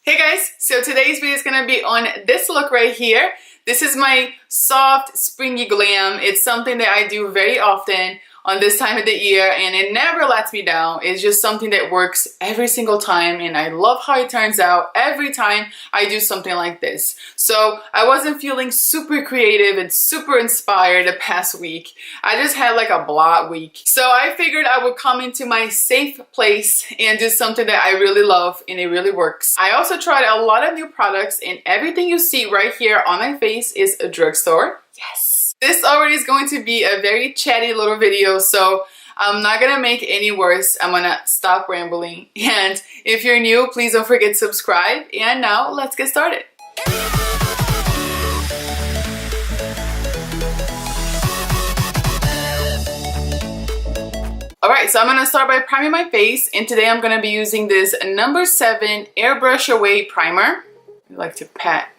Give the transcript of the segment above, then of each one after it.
Hey guys, so today's video is gonna be on this look right here. This is my soft, springy glam. It's something that I do very often on this time of the year and it never lets me down. It's just something that works every single time and I love how it turns out every time I do something like this. So I wasn't feeling super creative and super inspired the past week. I just had like a blah week. So I figured I would come into my safe place and do something that I really love and it really works. I also tried a lot of new products and everything you see right here on my face is a drugstore. Yes. This already is going to be a very chatty little video, so I'm not gonna make it any worse. I'm gonna stop rambling. And if you're new, please don't forget to subscribe. And now let's get started. Alright, so I'm gonna start by priming my face, and today I'm gonna be using this number 7 Airbrush Away Primer. I like to pat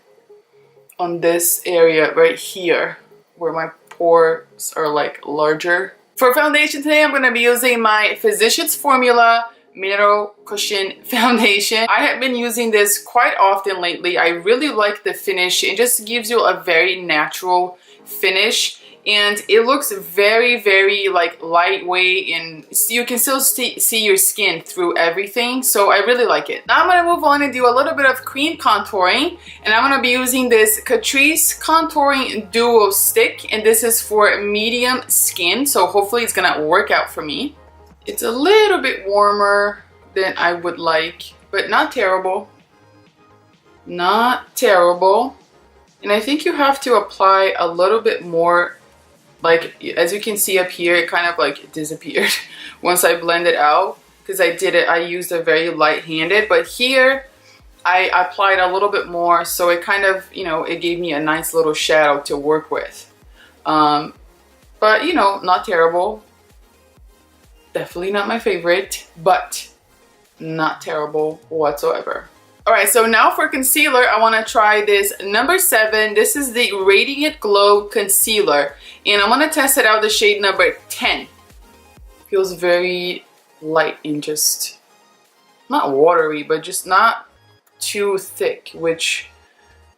on this area right here, where my pores are like larger. For foundation today, I'm gonna be using my Physicians Formula Mineral Cushion Foundation. I have been using this quite often lately. I really like the finish. It just gives you a very natural finish and it looks very, very like lightweight and you can still see your skin through everything. So I really like it. Now I'm gonna move on and do a little bit of cream contouring and I'm gonna be using this Catrice Contouring Duo Stick and this is for medium skin. So hopefully it's gonna work out for me. It's a little bit warmer than I would like, but not terrible. Not terrible. And I think you have to apply a little bit more. Like, as you can see up here, it kind of like disappeared once I blend it out because I used a very light-handed, but here I applied a little bit more, so it kind of, you know, it gave me a nice little shadow to work with. But, you know, not terrible. Definitely not my favorite, but not terrible whatsoever. Alright, so now for concealer, I want to try this number 7. This is the Radiant Glow Concealer. And I'm going to test it out the shade number 10. Feels very light and just not watery, but just not too thick, which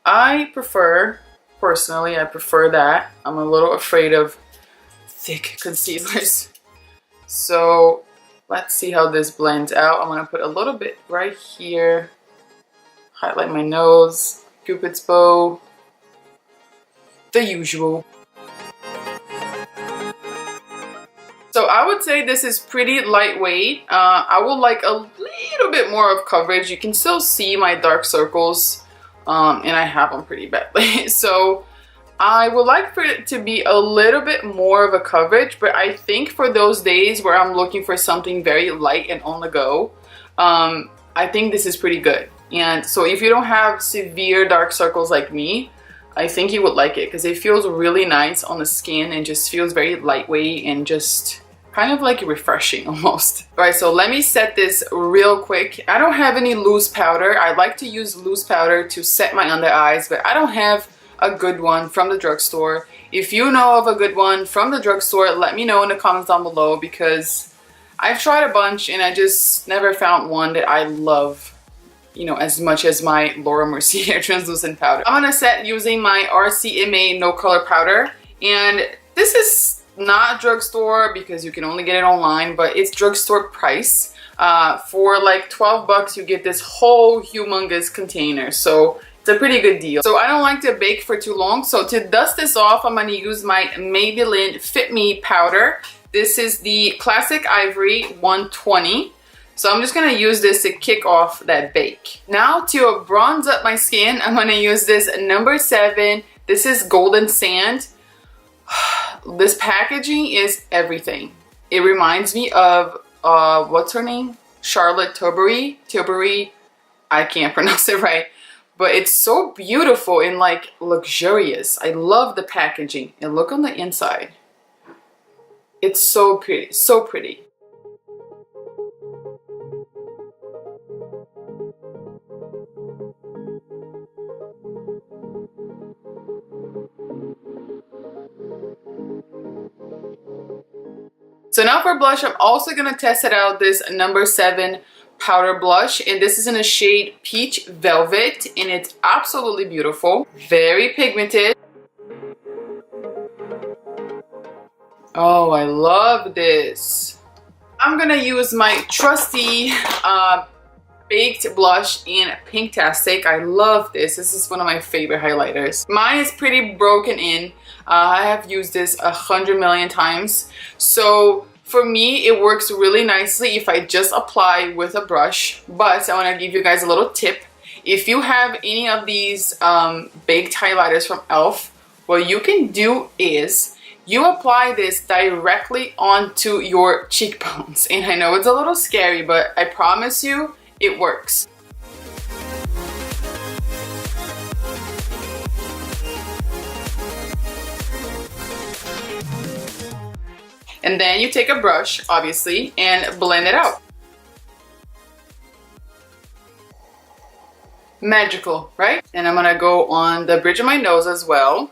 I prefer. Personally, I prefer that. I'm a little afraid of thick concealers. So let's see how this blends out. I'm going to put a little bit right here. Highlight my nose, Cupid's bow, the usual. So I would say this is pretty lightweight. I would like a little bit more of coverage. You can still see my dark circles and I have them pretty badly. So I would like for it to be a little bit more of a coverage, but I think for those days where I'm looking for something very light and on the go, I think this is pretty good. And so if you don't have severe dark circles like me, I think you would like it because it feels really nice on the skin and just feels very lightweight and just kind of like refreshing almost. All right, so let me set this real quick. I don't have any loose powder. I like to use loose powder to set my under eyes, but I don't have a good one from the drugstore. If you know of a good one from the drugstore, let me know in the comments down below because I've tried a bunch and I just never found one that I love, you know, as much as my Laura Mercier translucent powder. I'm gonna set using my RCMA No Color powder, and this is not drugstore because you can only get it online, but it's drugstore price. For like 12 bucks you get this whole humongous container, so it's a pretty good deal. So I don't like to bake for too long, so to dust this off I'm gonna use my Maybelline Fit Me powder. This is the Classic Ivory 120. So I'm just gonna use this to kick off that bake. Now to bronze up my skin, I'm gonna use this number 7. This is Golden Sand. This packaging is everything. It reminds me of, what's her name? Charlotte Tilbury. I can't pronounce it right. But it's so beautiful and like luxurious. I love the packaging. And look on the inside. It's so pretty, so pretty. So now for blush, I'm also going to test it out this number 7 powder blush, and this is in the shade Peach Velvet, and it's absolutely beautiful. Very pigmented. Oh, I love this. I'm gonna use my trusty baked blush in Pinktastic. I love this. This is one of my favorite highlighters. Mine is pretty broken in. I have used this 100 million times. So for me, it works really nicely if I just apply with a brush. But I want to give you guys a little tip. If you have any of these baked highlighters from e.l.f., what you can do is you apply this directly onto your cheekbones. And I know it's a little scary, but I promise you, it works. And then you take a brush, obviously, and blend it out. Magical, right? And I'm gonna go on the bridge of my nose as well.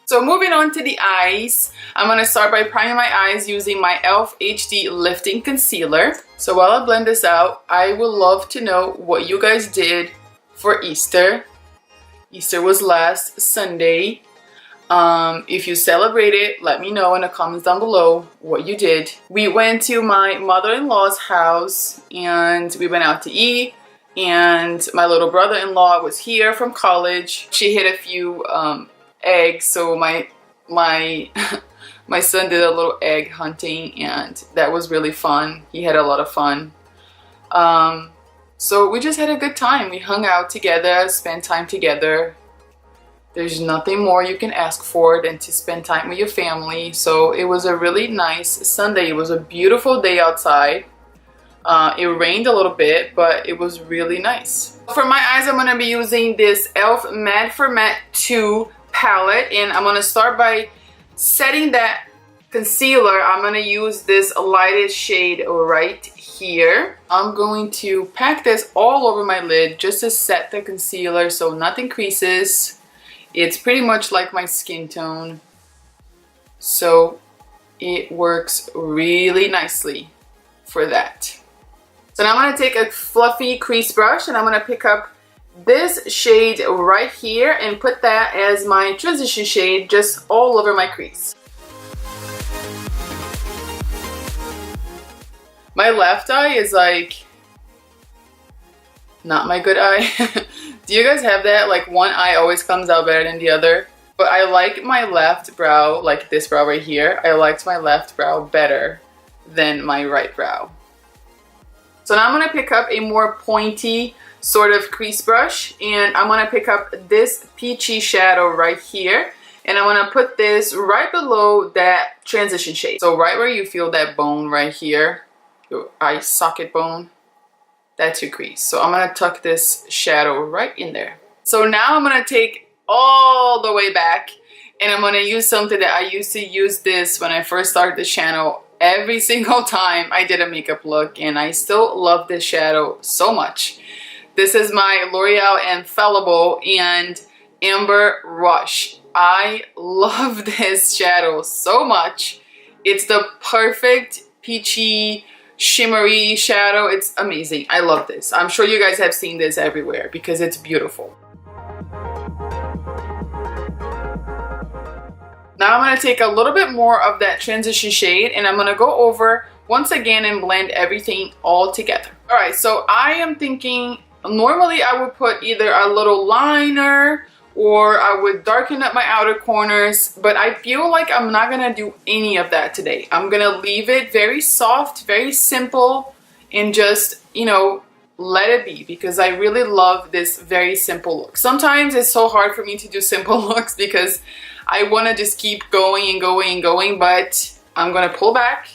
So moving on to the eyes, I'm gonna start by priming my eyes using my e.l.f. HD Lifting Concealer. So while I blend this out, I would love to know what you guys did for Easter. Easter was last Sunday. If you celebrated, let me know in the comments down below what you did. We went to my mother-in-law's house and we went out to eat, and my little brother-in-law was here from college. She hid a few eggs, so my my son did a little egg hunting, and that was really fun. He had a lot of fun. So we just had a good time. We hung out together, spent time together. There's nothing more you can ask for than to spend time with your family. So it was a really nice Sunday. It was a beautiful day outside. It rained a little bit, but it was really nice. For my eyes, I'm going to be using this e.l.f. Matte for Matte 2 palette, and I'm going to start by setting that concealer. I'm going to use this lightest shade right here. I'm going to pack this all over my lid just to set the concealer so nothing creases. It's pretty much like my skin tone, so it works really nicely for that. So now I'm going to take a fluffy crease brush and I'm going to pick up this shade right here and put that as my transition shade just all over my crease. My left eye is like not my good eye. Do you guys have that? Like one eye always comes out better than the other. But I like my left brow, like this brow right here. I liked my left brow better than my right brow. So now I'm going to pick up a more pointy sort of crease brush, and I'm going to pick up this peachy shadow right here, and I'm going to put this right below that transition shade. So right where you feel that bone right here, your eye socket bone, that's your crease. So I'm going to tuck this shadow right in there. So now I'm going to take all the way back, and I'm going to use something that I used to use this when I first started the channel every single time I did a makeup look, and I still love this shadow so much. This is my L'Oreal Infallible and Amber Rush. I love this shadow so much. It's the perfect peachy, shimmery shadow. It's amazing. I love this. I'm sure you guys have seen this everywhere because it's beautiful. Now I'm going to take a little bit more of that transition shade and I'm going to go over once again and blend everything all together. Alright, so I am thinking normally I would put either a little liner or I would darken up my outer corners, but I feel like I'm not going to do any of that today. I'm going to leave it very soft, very simple, and just, you know, let it be, because I really love this very simple look. Sometimes it's so hard for me to do simple looks because I want to just keep going and going and going, but I'm going to pull back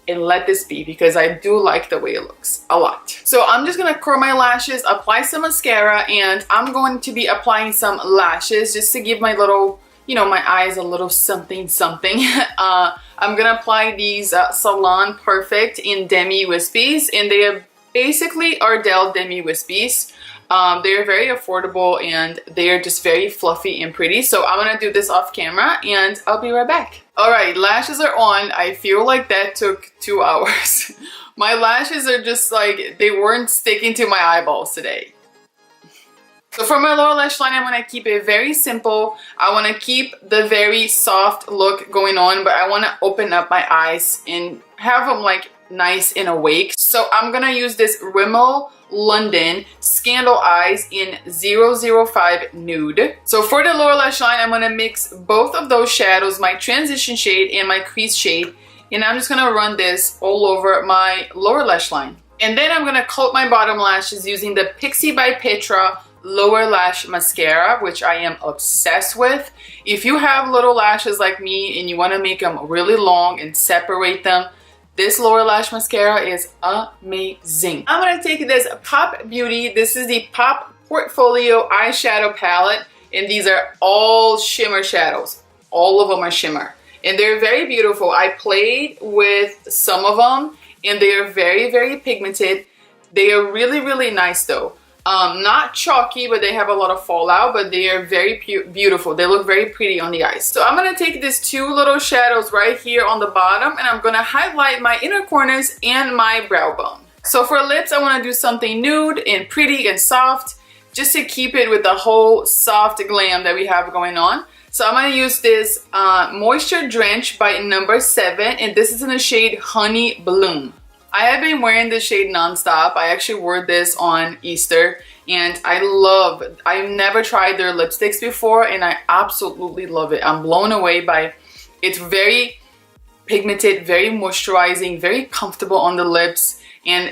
and let this be because I do like the way it looks a lot. So I'm just going to curl my lashes, apply some mascara, and I'm going to be applying some lashes just to give my little, you know, my eyes a little something something. I'm going to apply these Salon Perfect in Demi Wispies, and they are basically Ardell Demi Wispies. They're very affordable and they're just very fluffy and pretty. So I'm gonna do this off camera and I'll be right back. All right, lashes are on. I feel like that took 2 hours. My lashes are just like, they weren't sticking to my eyeballs today. So for my lower lash line, I'm gonna keep it very simple. I wanna keep the very soft look going on, but I wanna open up my eyes and have them like nice and awake. So I'm gonna use this Rimmel London Scandaleyes in 005 Nude. So for the lower lash line, I'm gonna mix both of those shadows, my transition shade and my crease shade, and I'm just gonna run this all over my lower lash line. And then I'm gonna coat my bottom lashes using the Pixie by Petra lower lash mascara, which I am obsessed with. If you have little lashes like me and you want to make them really long and separate them, this lower lash mascara is amazing. I'm gonna take this Pop Beauty. This is the Pop Portfolio eyeshadow palette, and these are all shimmer shadows. All of them are shimmer, and they're very beautiful. I played with some of them, and they are very, very pigmented. They are really, really nice though. Not chalky, but they have a lot of fallout, but they are very beautiful. They look very pretty on the eyes. So I'm gonna take these two little shadows right here on the bottom, and I'm gonna highlight my inner corners and my brow bone. So for lips, I wanna do something nude and pretty and soft, just to keep it with the whole soft glam that we have going on. So I'm gonna use this Moisture Drench by No. 7, and this is in the shade Honey Bloom. I have been wearing this shade nonstop. I actually wore this on Easter, and I've never tried their lipsticks before, and I absolutely love it. I'm blown away by it's very pigmented, very moisturizing, very comfortable on the lips, and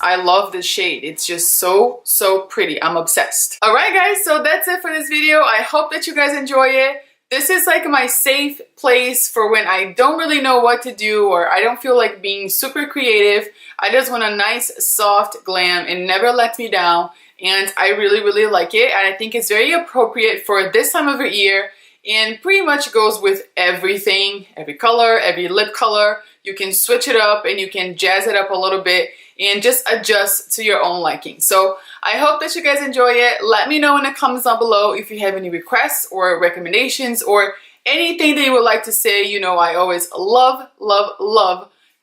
I love this shade. It's just so pretty. I'm obsessed. All right, guys, so that's it for this video. I hope that you guys enjoy it. This is like my safe place for when I don't really know what to do or I don't feel like being super creative. I just want a nice soft glam. It never lets me down, and I really, really like it. And I think it's very appropriate for this time of the year, and pretty much goes with everything, every color, every lip color. You can switch it up and you can jazz it up a little bit and just adjust to your own liking. So I hope that you guys enjoy it. Let me know in the comments down below if you have any requests or recommendations or anything that you would like to say. You know, I always love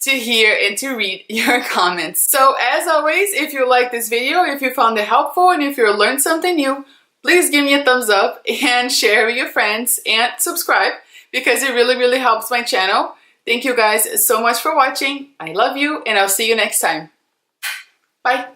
to hear and to read your comments. So as always, if you like this video, if you found it helpful, and if you learned something new, please give me a thumbs up and share with your friends and subscribe, because it really, really helps my channel. Thank you guys so much for watching. I love you, and I'll see you next time. Bye.